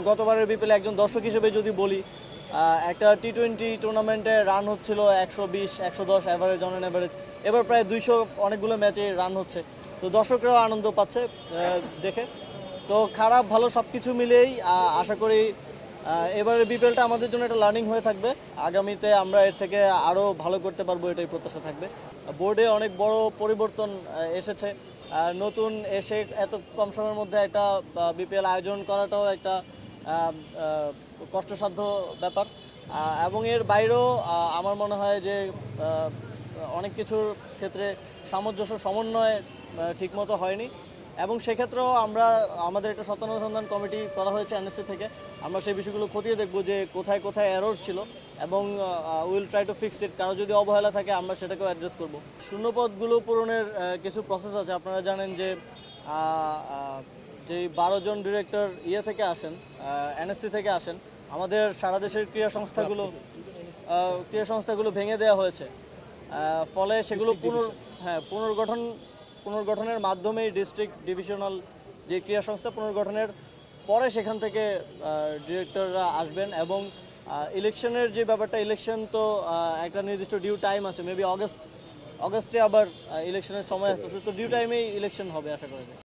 গতবারের বিপিএল একজন দর্শক হিসেবে যদি বলি, একটা টি-20 টুর্নামেন্টে রান হচ্ছিল 120 110 অ্যাভারেজ, অন অ্যাভারেজ। এবার প্রায় 200 অনেকগুলো ম্যাচে রান হচ্ছে, তো দর্শকরাও আনন্দ পাচ্ছে দেখে। তো খারাপ ভালো সব কিছু মিলেই আশা করি এবারের বিপিএলটা আমাদের জন্য একটা লার্নিং হয়ে থাকবে। আগামীতে আমরা এর থেকে আরও ভালো করতে পারবো, এটাই প্রত্যাশা থাকবে। বোর্ডে অনেক বড় পরিবর্তন এসেছে। নতুন এসে এত কম সময়ের মধ্যে একটা বিপিএল আয়োজন করাটাও একটা কষ্টসাধ্য ব্যাপার, এবং এর বাইরেও আমার মনে হয় যে অনেক কিছুর ক্ষেত্রে সামঞ্জস্য সমন্বয় ঠিকমতো হয়নি, এবং সেক্ষেত্রেও আমাদের একটা সত্যানুসন্ধান কমিটি করা হয়েছে এনএসসি থেকে। আমরা সেই বিষয়গুলো খতিয়ে দেখব যে কোথায় কোথায় এরর ছিল, এবং will try to fix it. কারো যদি অবহেলা থাকে আমরা সেটাকেও অ্যাড্রেস করব। শূন্যপদগুলো পূরণের কিছু প্রসেস আছে। আপনারা জানেন যে যেই 12 জন ডিরেক্টর থেকে আসেন, এনএসসি থেকে আসেন, আমাদের সারা দেশের ক্রীড়া সংস্থাগুলো ভেঙে দেওয়া হয়েছে। ফলে সেগুলো পুনর্গঠনের মাধ্যমেই ডিস্ট্রিক্ট ডিভিশনাল যে ক্রীড়া সংস্থা পুনর্গঠনের পরে সেখান থেকে ডিরেক্টররা আসবেন। এবং ইলেকশনের যে ব্যাপারটা, ইলেকশন তো একটা নির্দিষ্ট ডিউ টাইম আছে, মেবি অগস্টে আবার ইলেকশনের সময় আসতেছে, তো ডিউ টাইমেই ইলেকশন হবে আশা করা যায়।